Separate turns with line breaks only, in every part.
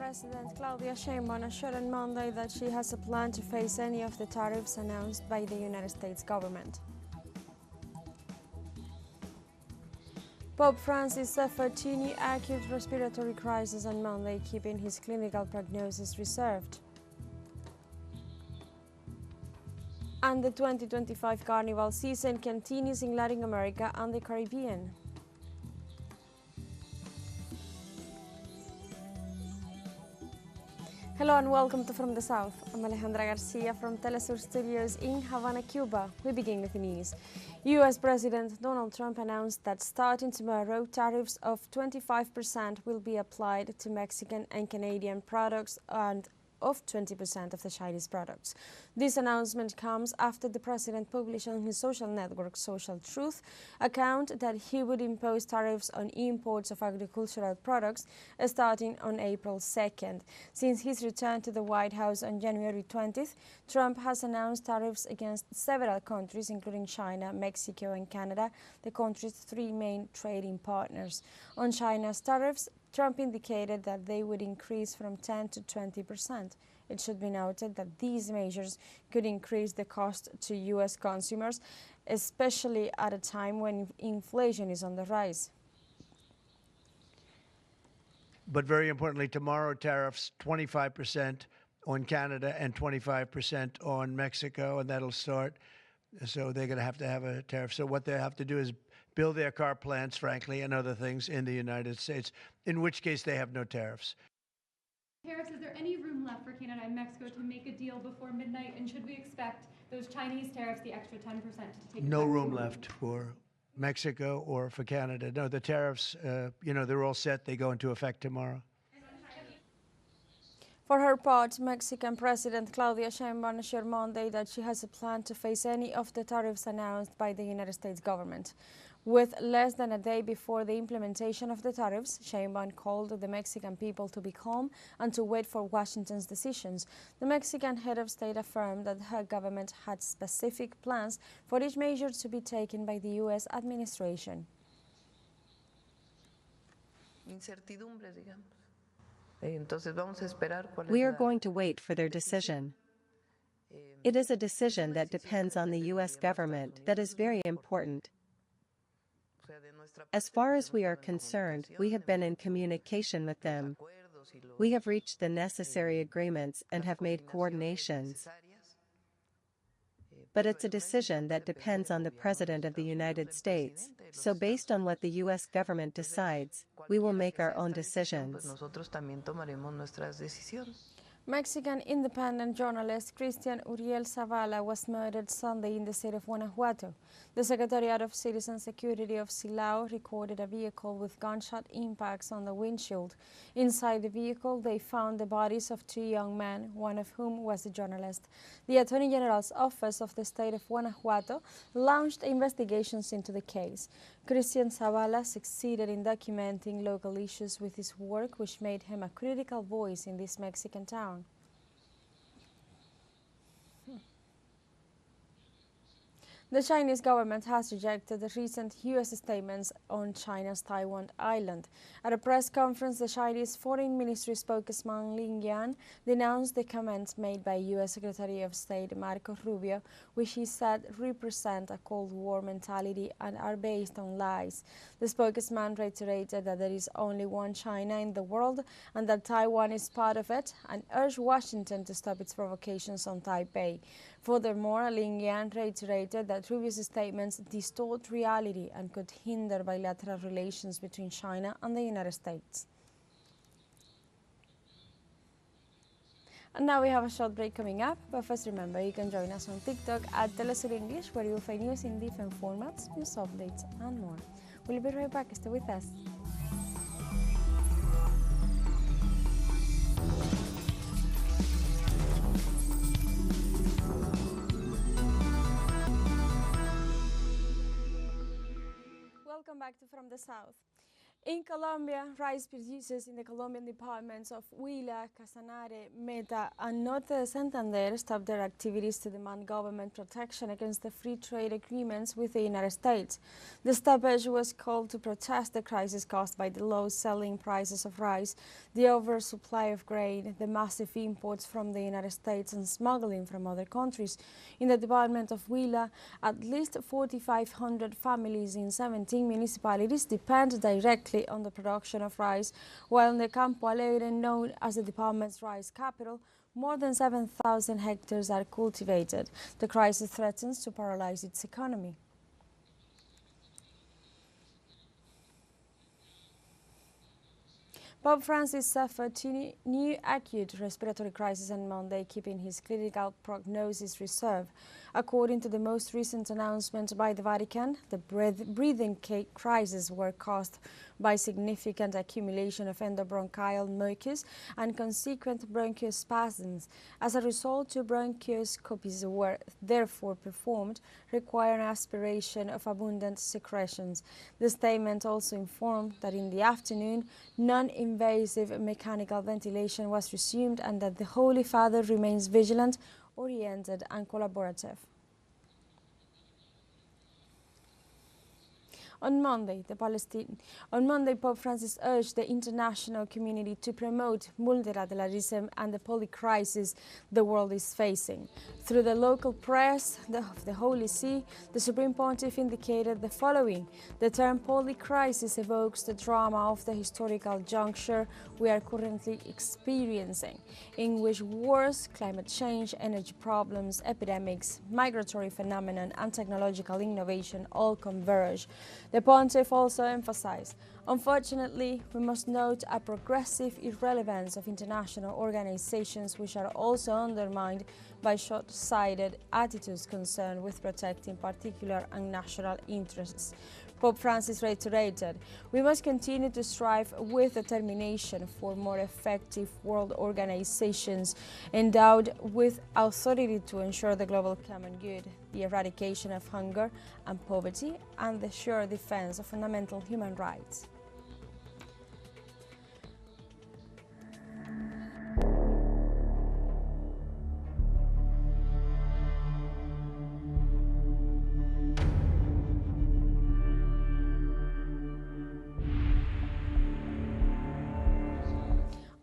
President Claudia Sheinbaum assured on Monday that she has a plan to face any of the tariffs announced by the United States government. Pope Francis suffered 2 new acute respiratory crises on Monday, keeping his clinical prognosis reserved. And the 2025 carnival season continues in Latin America and the Caribbean. Hello and welcome to From the South. I'm Alejandra Garcia from teleSUR studios in Havana, Cuba. We begin with the news. U.S. President Donald Trump announced that starting tomorrow, tariffs of 25% will be applied to Mexican and Canadian products and of 20% of the Chinese products. This announcement comes after the president published on his social network Social Truth account that he would impose tariffs on imports of agricultural products starting on April 2nd. Since his return to the White House on January 20th, Trump has announced tariffs against several countries, including China, Mexico and Canada, the country's 3 main trading partners. On China's tariffs, Trump indicated that they would increase from 10 to 20%. It should be noted that these measures could increase the cost to U.S. consumers, especially at a time when inflation is on the rise.
But very importantly, tomorrow tariffs 25% on Canada and 25% on Mexico, and that'll start. So they're going to have a tariff. So what they have to do is build their car plants, frankly, and other things in the United States, in which case they have no tariffs.
Tariffs, is there any room left for Canada and Mexico to make a deal before midnight? And should we expect those Chinese tariffs, the extra 10%, to take effect?
No room left for Mexico or for Canada. No, the tariffs, they're all set. They go into effect tomorrow.
For her part, Mexican President Claudia Sheinbaum assured Monday that she has a plan to face any of the tariffs announced by the United States government. With less than a day before the implementation of the tariffs, Sheinbaum called the Mexican people to be calm and to wait for Washington's decisions. The Mexican head of state affirmed that her government had specific plans for each measure to be taken by the U.S. administration.
Incertidumbre, digamos.
We are going to wait for their decision. It is a decision that depends on the U.S. government that is very important. As far as we are concerned, we have been in communication with them. We have reached the necessary agreements and have made coordinations. But it's a decision that depends on the President of the United States. So based on what the U.S. government decides, we will make our own decisions.
Mexican independent journalist Christian Uriel Zavala was murdered Sunday in the state of Guanajuato. The Secretariat of Citizen Security of Silao recorded a vehicle with gunshot impacts on the windshield. Inside the vehicle, they found the bodies of 2 young men, one of whom was a journalist. The Attorney General's office of the state of Guanajuato launched investigations into the case. Christian Zavala succeeded in documenting local issues with his work, which made him a critical voice in this Mexican town. The Chinese government has rejected the recent U.S. statements on China's Taiwan island. At a press conference, the Chinese Foreign Ministry spokesman Lin Yan denounced the comments made by U.S. Secretary of State Marco Rubio, which he said represent a Cold War mentality and are based on lies. The spokesman reiterated that there is only one China in the world and that Taiwan is part of it, and urged Washington to stop its provocations on Taipei. Furthermore, Lin Yan reiterated that Rubio's statements distort reality and could hinder bilateral relations between China and the United States. And now we have a short break coming up, but first remember you can join us on TikTok at teleSUR English, where you will find news in different formats, news updates and more. We'll be right back. Stay with us. Welcome back to From the South. In Colombia, rice producers in the Colombian departments of Huila, Casanare, Meta, and Norte de Santander stopped their activities to demand government protection against the free trade agreements with the United States. The stoppage was called to protest the crisis caused by the low selling prices of rice, the oversupply of grain, the massive imports from the United States, and smuggling from other countries. In the department of Huila, at least 4,500 families in 17 municipalities depend directly on the production of rice, while in the Campo Alegre, known as the department's rice capital, more than 7,000 hectares are cultivated. The crisis threatens to paralyze its economy. Pope Francis suffered new acute respiratory crisis on Monday, keeping his clinical prognosis reserved. According to the most recent announcement by the Vatican, the breathing crisis were caused by significant accumulation of endobronchial mucus and consequent bronchospasms. As a result, 2 bronchoscopies were therefore performed, requiring aspiration of abundant secretions. The statement also informed that in the afternoon, non-invasive mechanical ventilation was resumed and that the Holy Father remains vigilant, oriented and collaborative. On Monday, Pope Francis urged the international community to promote multilateralism and the polycrisis the world is facing. Through the local press of the Holy See, the Supreme Pontiff indicated the following: the term polycrisis evokes the drama of the historical juncture we are currently experiencing, in which wars, climate change, energy problems, epidemics, migratory phenomenon, and technological innovation all converge. The Pontiff also emphasized, unfortunately, we must note a progressive irrelevance of international organizations which are also undermined by short-sighted attitudes concerned with protecting particular and national interests. Pope Francis reiterated, we must continue to strive with determination for more effective world organizations endowed with authority to ensure the global common good, the eradication of hunger and poverty, and the sure defense of fundamental human rights.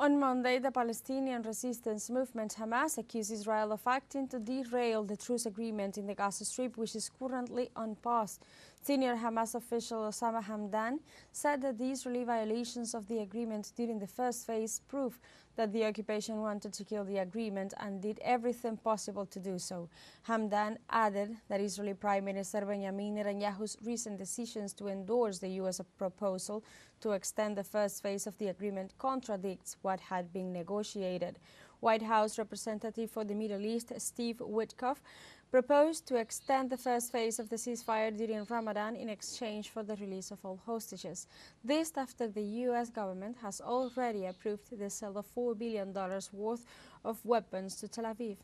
On Monday, the Palestinian resistance movement Hamas accused Israel of acting to derail the truce agreement in the Gaza Strip, which is currently on pause. Senior Hamas official Osama Hamdan said that the Israeli violations of the agreement during the first phase prove that the occupation wanted to kill the agreement and did everything possible to do so. Hamdan added that Israeli Prime Minister Benjamin Netanyahu's recent decisions to endorse the U.S. proposal to extend the first phase of the agreement contradicts what had been negotiated. White House Representative for the Middle East, Steve Witkoff, proposed to extend the first phase of the ceasefire during Ramadan in exchange for the release of all hostages. This after the U.S. government has already approved the sale of $4 billion worth of weapons to Tel Aviv.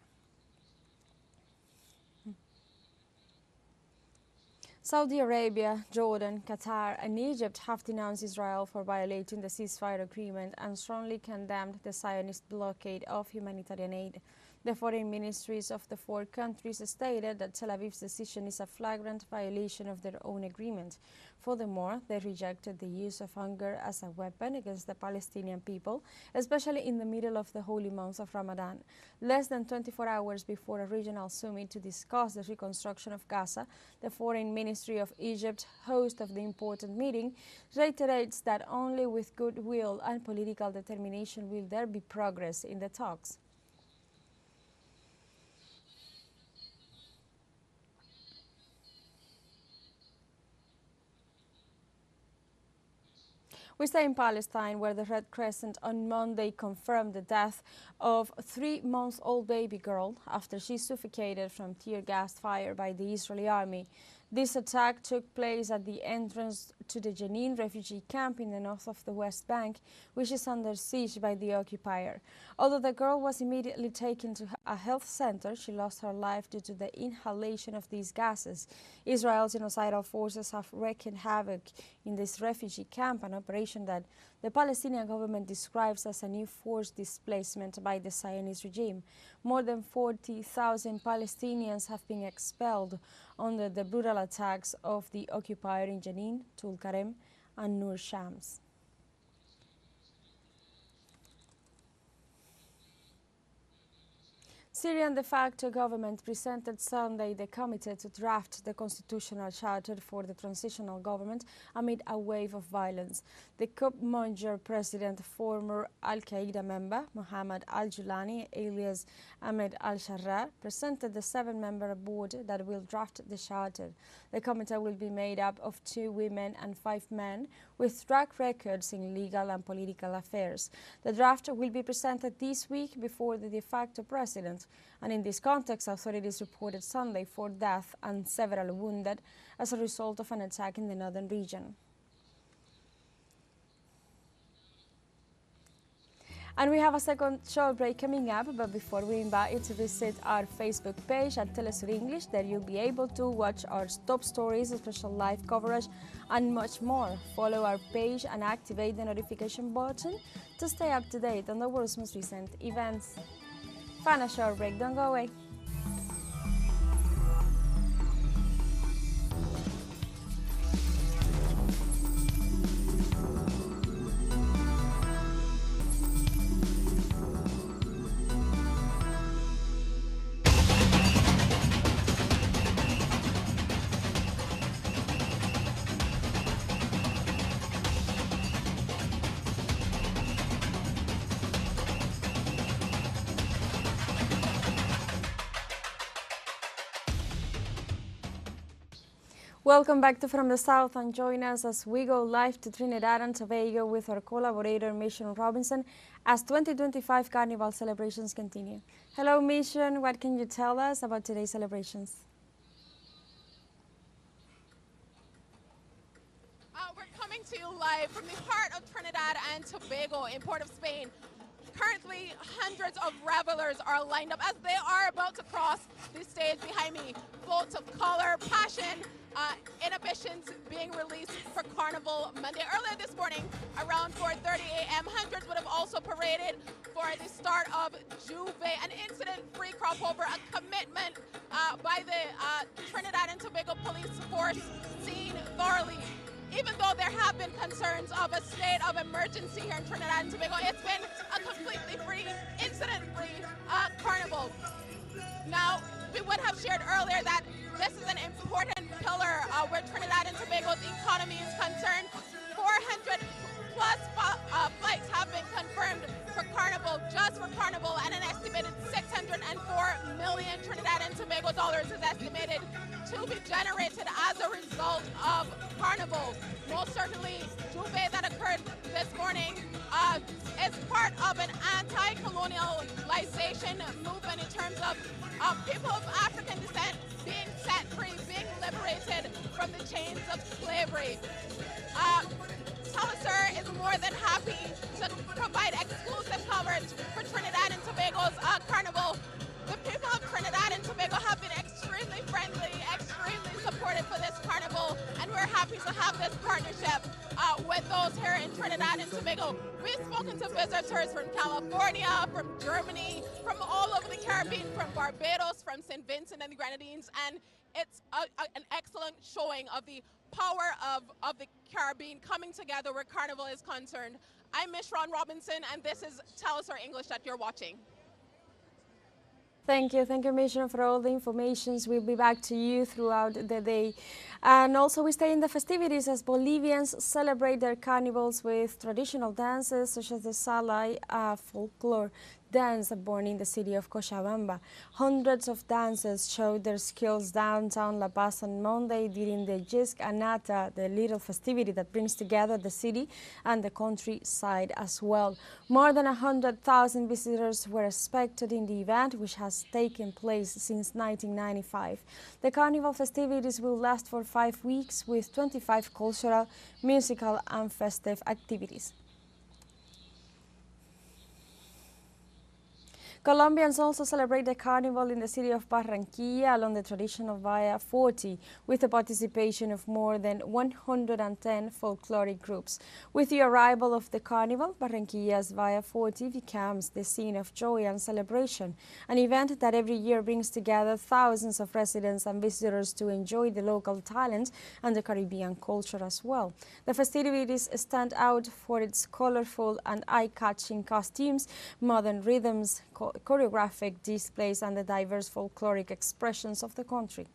Saudi Arabia, Jordan, Qatar and Egypt have denounced Israel for violating the ceasefire agreement and strongly condemned the Zionist blockade of humanitarian aid. The foreign ministries of the 4 countries stated that Tel Aviv's decision is a flagrant violation of their own agreement. Furthermore, they rejected the use of hunger as a weapon against the Palestinian people, especially in the middle of the holy month of Ramadan. Less than 24 hours before a regional summit to discuss the reconstruction of Gaza, the Foreign Ministry of Egypt, host of the important meeting, reiterates that only with goodwill and political determination will there be progress in the talks. We stay in Palestine, where the Red Crescent on Monday confirmed the death of a 3-month-old baby girl after she suffocated from tear gas fire by the Israeli army. This attack took place at the entrance to the Jenin refugee camp in the north of the West Bank, which is under siege by the occupier. Although the girl was immediately taken to a health center, she lost her life due to the inhalation of these gases. Israel's genocidal forces have wreaked havoc in this refugee camp, an operation that the Palestinian government describes as a new forced displacement by the Zionist regime. More than 40,000 Palestinians have been expelled under the brutal attacks of the occupier in Jenin, Tulkarem, and Nur Shams. Syrian de facto government presented Sunday the committee to draft the constitutional charter for the transitional government amid a wave of violence. The coup-monger president, former Al-Qaeda member Mohammed al-Julani, alias Ahmed al-Sharra, presented the 7-member board that will draft the charter. The committee will be made up of 2 women and 5 men with track records in legal and political affairs. The draft will be presented this week before the de facto president. And in this context, authorities reported Sunday 4 deaths and several wounded as a result of an attack in the northern region. And we have a second short break coming up, but before we invite you to visit our Facebook page at teleSUR English, there you'll be able to watch our top stories, special live coverage, and much more. Follow our page and activate the notification button to stay up to date on the world's most recent events. Final short break, don't go away. Welcome back to From the South, and join us as we go live to Trinidad and Tobago with our collaborator Mission Robinson as 2025 Carnival celebrations continue. Hello Mission, what can you tell us about today's celebrations?
We're coming to you live from the heart of Trinidad and Tobago in Port of Spain. Currently, hundreds of revelers are lined up as they are about to cross the stage behind me. Floats of color, passion, inhibitions being released for Carnival Monday. Earlier this morning, around 4:30 a.m., hundreds would have also paraded for the start of Juve, an incident-free crop over, a commitment by the Trinidad and Tobago Police Force seen thoroughly. Even though there have been concerns of a state of emergency here in Trinidad and Tobago, it's been a completely free, incident-free Carnival. Now, we would have shared earlier that this is an important pillar where Trinidad and Tobago's economy is concerned. 400 plus flights have been confirmed for Carnival, just for Carnival, and an estimated 604 million Trinidad and Tobago dollars is estimated to be generated as a result of Carnival. Most certainly, Juve that occurred this morning is part of an anti-colonialization movement in terms of people of African descent being set free, being liberated from the chains of slavery. teleSUR is more than happy to provide exclusive coverage for Trinidad and Tobago's Carnival. The people of Trinidad and Tobago have been extremely friendly, extremely supportive for this Carnival, and we're happy to have this partnership with those here in Trinidad and Tobago. We've spoken to visitors from California, from Germany, from all over the Caribbean, from Barbados, from St. Vincent and the Grenadines, and it's an excellent showing of the power of the Caribbean coming together where Carnival is concerned. I'm Mission Robinson, and this is teleSUR English that you're watching.
Thank you, Mission, for all the information. We'll be back to you throughout the day. And also we stay in the festivities as Bolivians celebrate their carnivals with traditional dances such as the Salai folklore. dance born in the city of Cochabamba. Hundreds of dancers showed their skills downtown La Paz on Monday during the Jisk Anata, the little festivity that brings together the city and the countryside as well. More than 100,000 visitors were expected in the event, which has taken place since 1995. The carnival festivities will last for 5 weeks with 25 cultural, musical and festive activities. Colombians also celebrate the carnival in the city of Barranquilla along the traditional Via 40 with the participation of more than 110 folkloric groups. With the arrival of the carnival, Barranquilla's Via 40 becomes the scene of joy and celebration, an event that every year brings together thousands of residents and visitors to enjoy the local talent and the Caribbean culture as well. The festivities stand out for its colorful and eye-catching costumes, modern rhythms, choreographic displays and the diverse folkloric expressions of the country.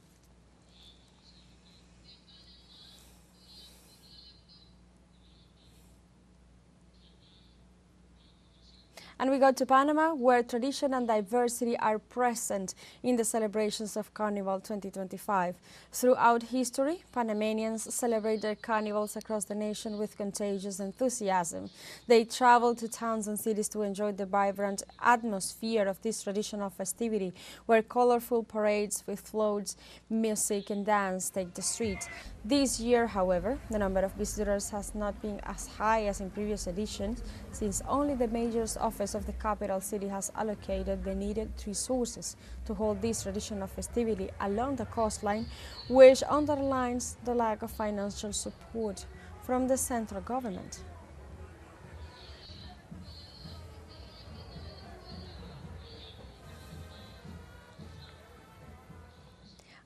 And we go to Panama, where tradition and diversity are present in the celebrations of Carnival 2025. Throughout history, Panamanians celebrate their carnivals across the nation with contagious enthusiasm. They travel to towns and cities to enjoy the vibrant atmosphere of this traditional festivity, where colorful parades with floats, music and dance take the streets. This year, however, the number of visitors has not been as high as in previous editions, since only the mayor's office of the capital city has allocated the needed resources to hold this traditional festivity along the coastline, which underlines the lack of financial support from the central government.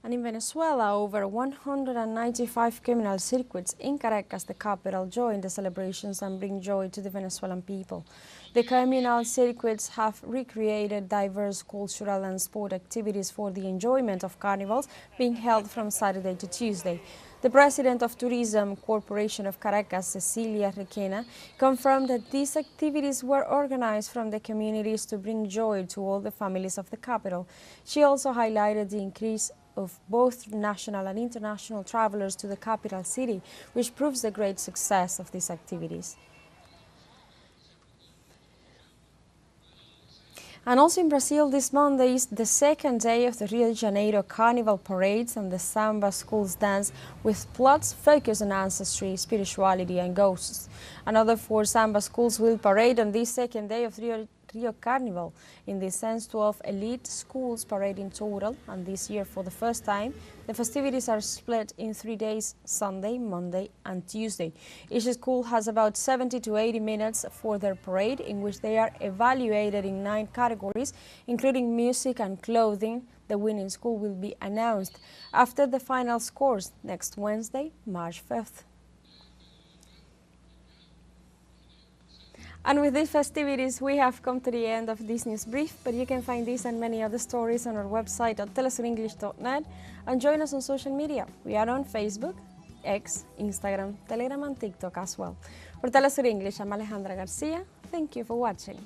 And in Venezuela, over 195 criminal circuits in Caracas, the capital, join the celebrations and bring joy to the Venezuelan people. The communal circuits have recreated diverse cultural and sport activities for the enjoyment of carnivals being held from Saturday to Tuesday. The president of Tourism Corporation of Caracas, Cecilia Requena, confirmed that these activities were organized from the communities to bring joy to all the families of the capital. She also highlighted the increase of both national and international travelers to the capital city, which proves the great success of these activities. And also in Brazil, this Monday is the second day of the Rio de Janeiro Carnival parades and the Samba Schools dance with plots focused on ancestry, spirituality and ghosts. Another 4 Samba schools will parade on this second day of Rio Carnival. In this sense, 12 elite schools parade in total, and this year for the first time, the festivities are split in 3 days, Sunday, Monday and Tuesday. Each school has about 70 to 80 minutes for their parade, in which they are evaluated in 9 categories, including music and clothing. The winning school will be announced after the final scores next Wednesday, March 5th. And with these festivities, we have come to the end of this news brief, but you can find this and many other stories on our website at telesurenglish.net and join us on social media. We are on Facebook, X, Instagram, Telegram and TikTok as well. For Telesur English, I'm Alejandra Garcia. Thank you for watching.